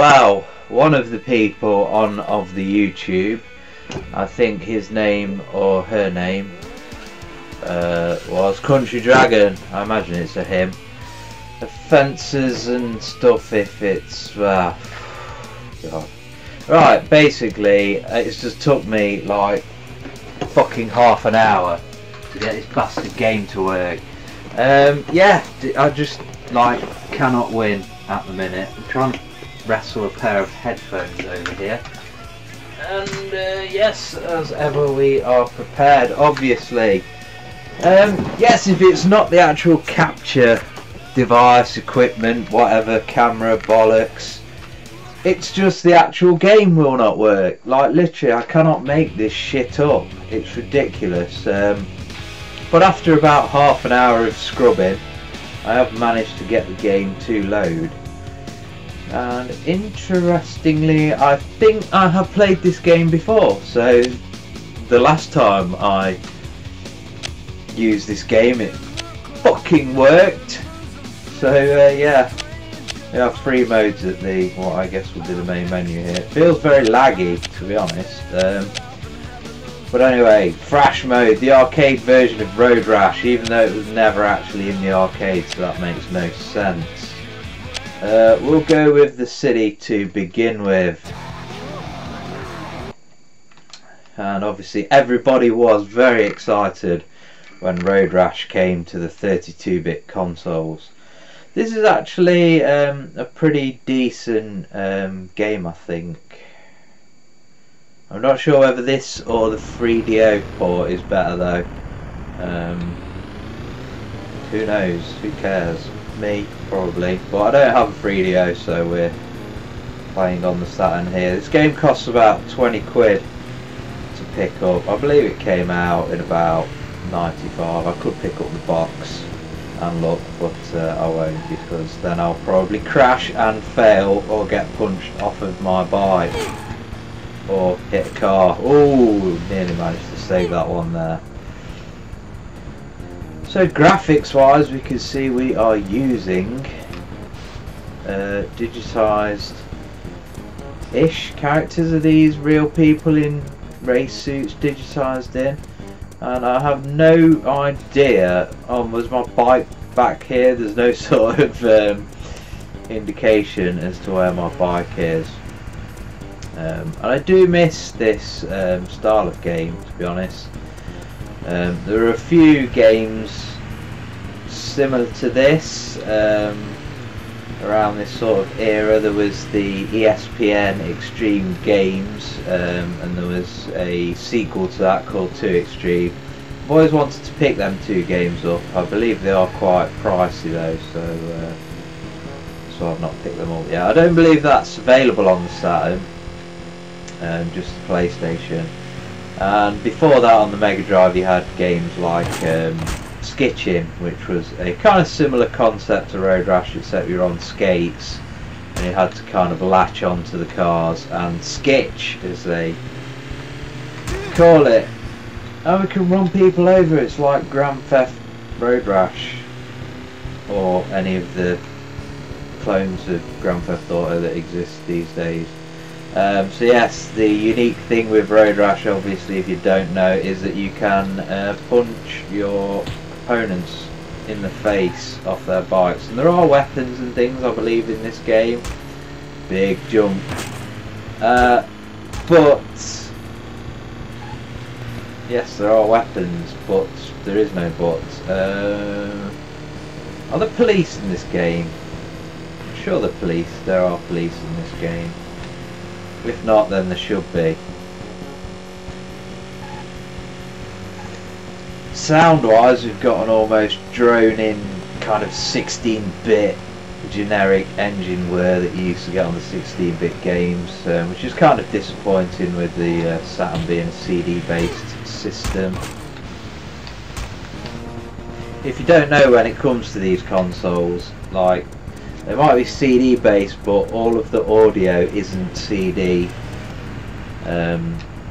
Well, one of the people of the YouTube, I think his name or her name was Country Dragon. I imagine it's a him. Offences and stuff if it's God. Right, basically it's just took me like fucking half an hour to get this bastard game to work. Yeah, I just like cannot win at the minute. I'm trying to wrestle a pair of headphones over here, and yes, as ever we are prepared, obviously. Yes, if it's not the actual capture device, equipment, whatever, camera, bollocks, it's just the actual game will not work. Like literally I cannot make this shit up, it's ridiculous. But after about half an hour of scrubbing, I have managed to get the game to load. And interestingly, I think I have played this game before. So the last time I used this game, it fucking worked. So yeah, we have 3 modes at the, what I guess would be the main menu here. It feels very laggy, to be honest. But anyway, Thrash mode, the arcade version of Road Rash, even though it was never actually in the arcade, so that makes no sense. We'll go with the city to begin with. And obviously everybody was very excited when Road Rash came to the 32-bit consoles. This is actually a pretty decent game, I think. I'm not sure whether this or the 3DO port is better though. Who knows? Who cares? Me, probably. But I don't have a 3DO, so we're playing on the Saturn here. This game costs about 20 quid to pick up. I believe it came out in about 95. I could pick up the box and look, but I won't, because then I'll probably crash and fail or get punched off of my bike or hit a car. Oh, nearly managed to save that one there. So graphics wise, we can see we are using digitized ish characters. Are these real people in race suits digitized in? And I have no idea. Was my bike back here? There's no sort of indication as to where my bike is. And I do miss this style of game, to be honest. There are a few games similar to this around this sort of era. There was the ESPN Extreme Games, and there was a sequel to that called 2 Extreme. I've always wanted to pick them 2 games up. I believe they are quite pricey though, so I've not picked them up yet. I don't believe that's available on the Saturn, just the PlayStation. And before that, on the Mega Drive, you had games like Skitching, which was a kind of similar concept to Road Rash, except you're on skates and you had to kind of latch onto the cars and skitch, as they call it. And we can run people over. It's like Grand Theft Road Rash, or any of the clones of Grand Theft Auto that exist these days. So yes, the unique thing with Road Rash, obviously, if you don't know, is that you can punch your opponents in the face off their bikes. And there are weapons and things, I believe, in this game. Big jump. But yes, there are weapons, but there is no but. Are there police in this game? I'm sure there are police in this game. If not, then there should be. Sound wise, we've got an almost drone in kind of 16-bit generic engine wear that you used to get on the 16-bit games, which is kind of disappointing with the Saturn being a CD based system. If you don't know, when it comes to these consoles, like, they might be CD based, but all of the audio isn't CD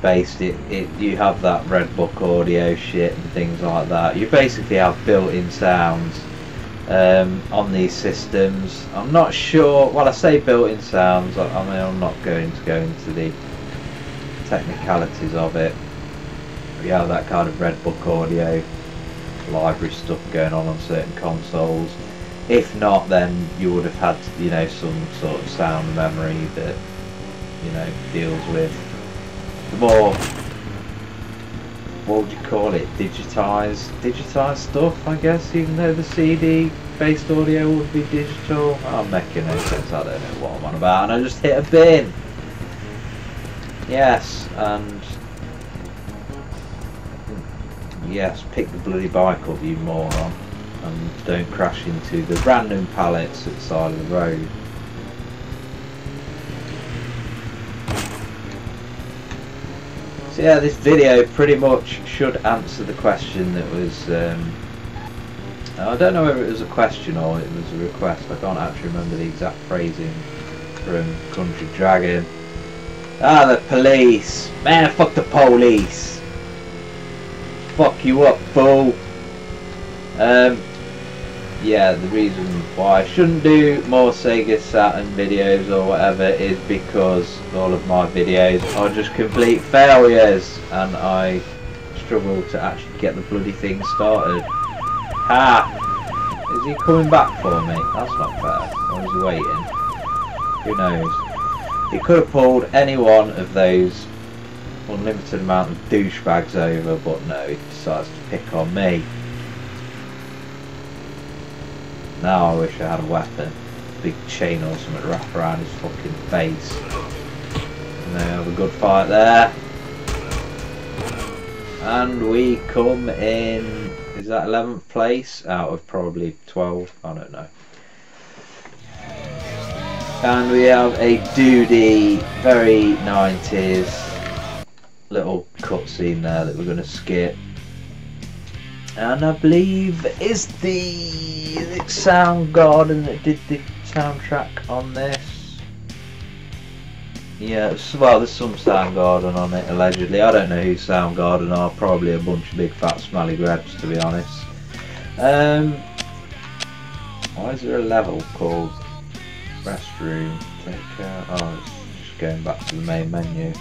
based. You have that Red Book audio shit and things like that. You basically have built-in sounds on these systems. I'm not sure. Well, I say built-in sounds. I mean, I'm not going to go into the technicalities of it. We have that kind of Red Book audio library stuff going on certain consoles. If not, then you would have had, you know, some sort of sound memory that, you know, deals with the more, what would you call it, digitized stuff, I guess, even though the CD based audio would be digital. I'm making no sense, I don't know what I'm on about, and I just hit a bin. Yes, and yes, pick the bloody bike up, you moron, and don't crash into the random pallets at the side of the road. So yeah, this video pretty much should answer the question that was, I don't know whether it was a question or it was a request. I can't actually remember the exact phrasing from Country Dragon. Ah, the police! Man, fuck the police! Fuck you up, fool! Yeah, the reason why I shouldn't do more Sega Saturn videos or whatever is because all of my videos are just complete failures and I struggle to actually get the bloody thing started. Ha! Is he coming back for me? That's not fair. Or is he waiting? Who knows? He could have pulled any one of those unlimited amount of douchebags over, but no, he decides to pick on me. Now I wish I had a weapon, big chain or something to wrap around his fucking face. And they have a good fight there. And we come in, is that 11th place? Out of probably 12, I don't know. And we have a doody, very 90s little cutscene there that we're going to skip. And I believe it's the Soundgarden that did the soundtrack on this. Yeah, well, there's some Soundgarden on it allegedly. I don't know who Soundgarden are. Probably a bunch of big fat smelly grebs, to be honest. Why is there a level called Restroom? Oh, it's just going back to the main menu.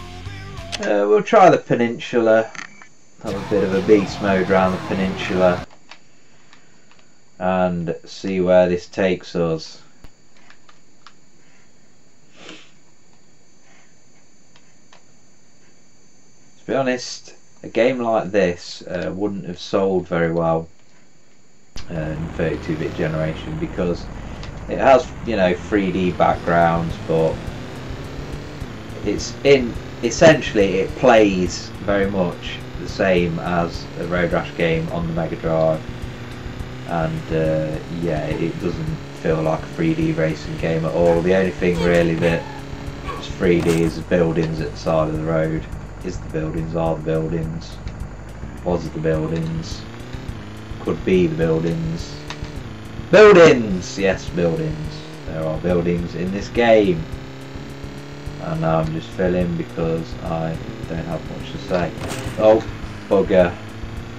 We'll try the Peninsula. Have a bit of a beast mode around the Peninsula and see where this takes us. To be honest, a game like this wouldn't have sold very well in 32-bit generation because it has, you know, 3D backgrounds, but it's essentially it plays very much the same as a Road Rash game on the Mega Drive, and yeah, it doesn't feel like a 3D racing game at all. The only thing really that is 3D is the buildings at the side of the road. Is the buildings, are the buildings, was the buildings, could be the buildings. Buildings! Yes, buildings. There are buildings in this game. And now I'm just filling because I don't have much to say. Oh, bugger.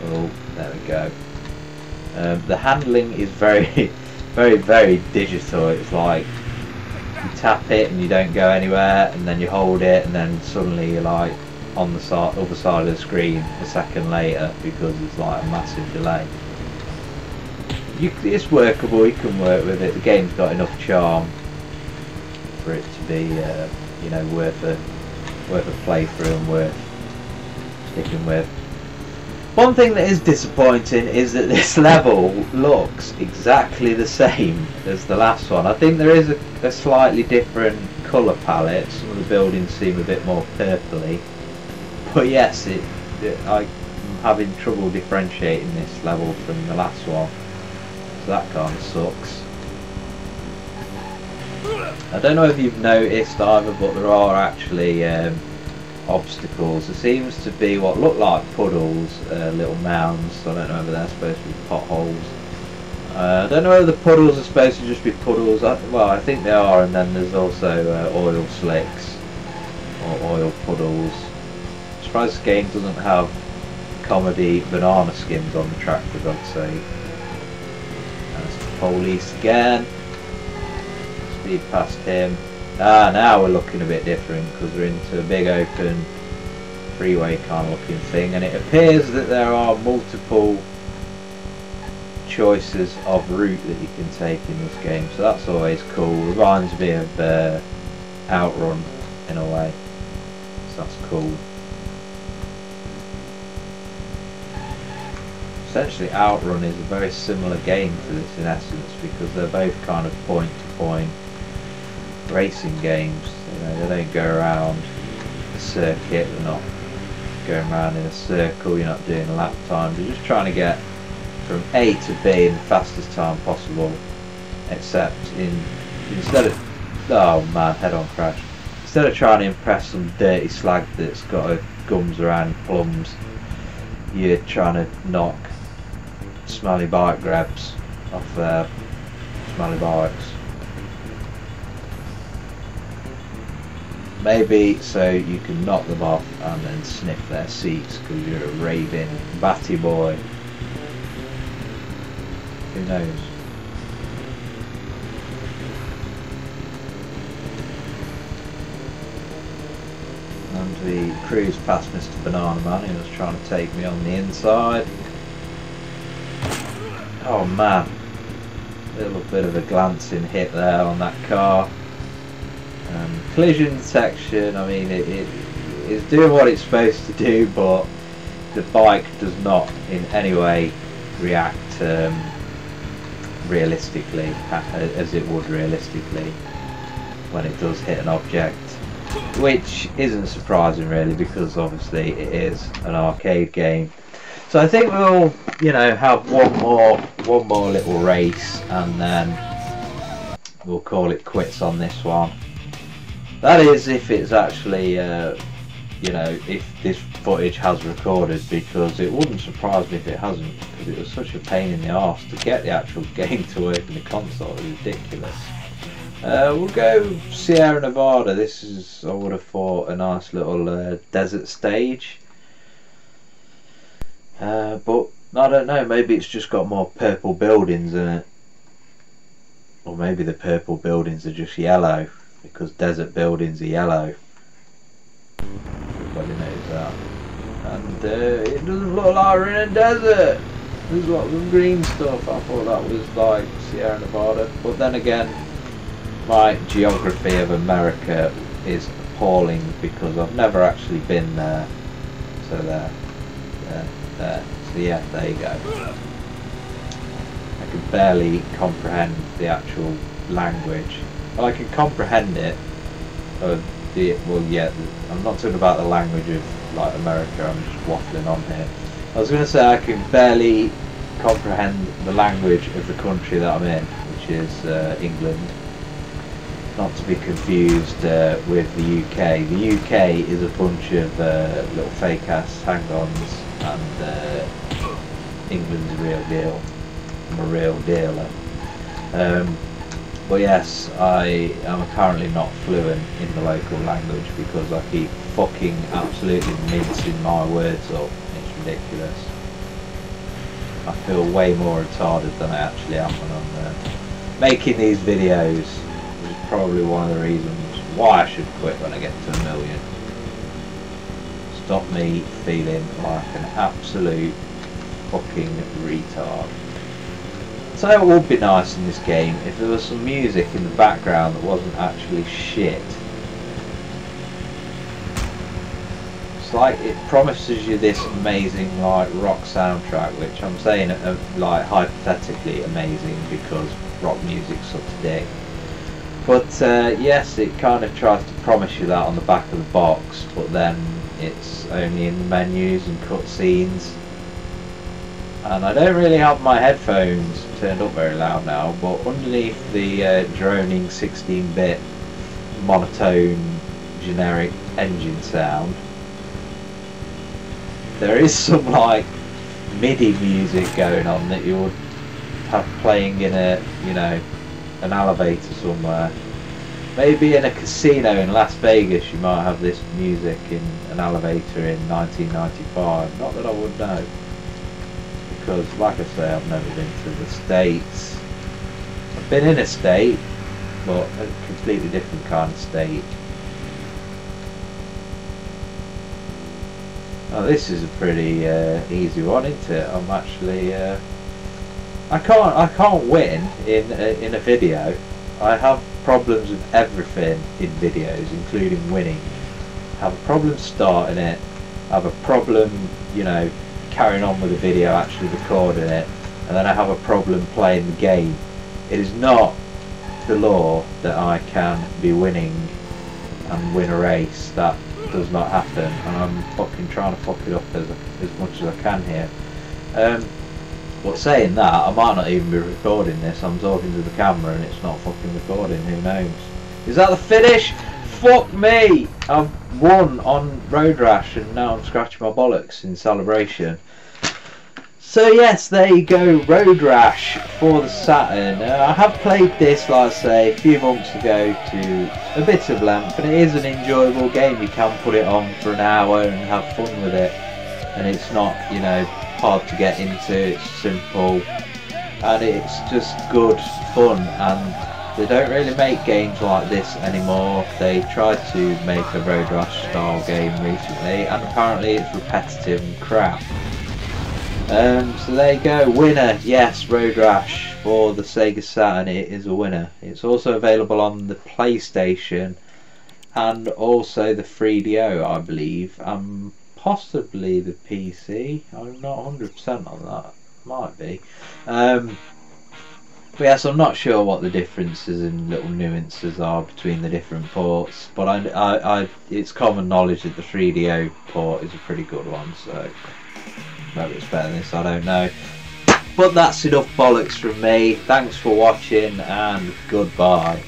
Oh, there we go. The handling is very, very digital. It's like you tap it and you don't go anywhere, and then you hold it and then suddenly you're like on the other side of the screen a second later because it's like a massive delay. It's workable, you can work with it. The game's got enough charm for it to be you know, worth a playthrough and worth sticking with. One thing that is disappointing is that this level looks exactly the same as the last one. I think there is a slightly different colour palette. Some of the buildings seem a bit more purpley, but yes, I'm having trouble differentiating this level from the last one, so that kind of sucks. I don't know if you've noticed either, but there are actually obstacles. There seems to be what look like puddles, little mounds. I don't know whether they're supposed to be potholes. I don't know whether the puddles are supposed to just be puddles. Well, I think they are, and then there's also oil slicks or oil puddles. I'm surprised this game doesn't have comedy banana skins on the track, for God's sake. That's police again. Speed past him. Now we're looking a bit different because we're into a big open freeway kind of looking thing, and it appears that there are multiple choices of route that you can take in this game, so that's always cool. Reminds me of Outrun in a way, so that's cool. Essentially Outrun is a very similar game to this in essence, because they're both kind of point to point racing games. You know, they don't go around a circuit, they're not going around in a circle, you're not doing lap times, you're just trying to get from A to B in the fastest time possible, except instead of, oh man, head on crash, instead of trying to impress some dirty slag that's got a gums around plums, you're trying to knock smelly bike grabs off their smelly bikes. Maybe so you can knock them off and then sniff their seats because you're a raving batty boy. Who knows? And we cruised past Mr. Banana Man, who was trying to take me on the inside. Oh man, a little bit of a glancing hit there on that car. Collision detection, I mean, it's doing what it's supposed to do, but the bike does not in any way react realistically as it would realistically when it does hit an object, which isn't surprising really, because obviously it is an arcade game. So I think we'll, you know, have one more little race and then we'll call it quits on this one. That is if it's actually you know, if this footage has recorded, because it wouldn't surprise me if it hasn't, because it was such a pain in the arse to get the actual game to work in the console. It was ridiculous. We'll go Sierra Nevada. This is, I would have thought, a nice little desert stage, but I don't know, maybe it's just got more purple buildings in it, or maybe the purple buildings are just yellow because desert buildings are yellow. Everybody knows that. And it doesn't look like we're in a desert. There's lots of green stuff. I thought that was like Sierra Nevada, but then again, my geography of America is appalling because I've never actually been there. So there. So yeah, there you go. I can barely comprehend the actual language. Well, I can comprehend it. Well, yeah, I'm not talking about the language of like America. I'm just waffling on here. I was going to say I can barely comprehend the language of the country that I'm in, which is England. Not to be confused with the UK. The UK is a bunch of little fake ass hang-ons, and England's a real deal. I'm a real dealer. But yes, I am apparently not fluent in the local language because I keep fucking absolutely mincing my words up. It's ridiculous. I feel way more retarded than I actually am when I'm making these videos, which is probably one of the reasons why I should quit when I get to 1 million. Stop me feeling like an absolute fucking retard. So it would be nice in this game if there was some music in the background that wasn't actually shit. It's like it promises you this amazing like rock soundtrack, which I'm saying like hypothetically amazing because rock music's such a dick. But yes, it kind of tries to promise you that on the back of the box, but then it's only in the menus and cutscenes. And I don't really have my headphones turned up very loud now, but underneath the droning 16-bit monotone generic engine sound, there is some like MIDI music going on that you would have playing in a, you know, an elevator somewhere. Maybe in a casino in Las Vegas you might have this music in an elevator in 1995. Not that I would know, because like I say, I've never been to the States. been in a state, but a completely different kind of state. Oh, this is a pretty easy one, isn't it? I'm actually I can't win in a video. I have problems with everything in videos, including winning. I have a problem starting it. I have a problem, you know, carrying on with the video, actually recording it, and then I have a problem playing the game. It is not the law that I can be winning and win a race. That does not happen, and I'm fucking trying to fuck it up as much as I can here. But saying that, I might not even be recording this. I'm talking to the camera and it's not fucking recording. Who knows? Is that the finish? Fuck me! I've won on Road Rash and now I'm scratching my bollocks in celebration. So yes, there you go, Road Rash for the Saturn. I have played this, like I say, a few months ago to a bit of length, and it is an enjoyable game. You can put it on for an hour and have fun with it, and it's not, you know, hard to get into. It's simple and it's just good fun, and they don't really make games like this anymore. They tried to make a Road Rash style game recently and apparently it's repetitive and crap. So there you go, winner, yes, Road Rash for the Sega Saturn. It is a winner. It's also available on the PlayStation and also the 3DO, I believe, and possibly the PC. I'm not 100% on that, might be. But yes, I'm not sure what the differences and little nuances are between the different ports, but it's common knowledge that the 3DO port is a pretty good one, so maybe it's better than this, I don't know. But that's enough bollocks from me. Thanks for watching and goodbye.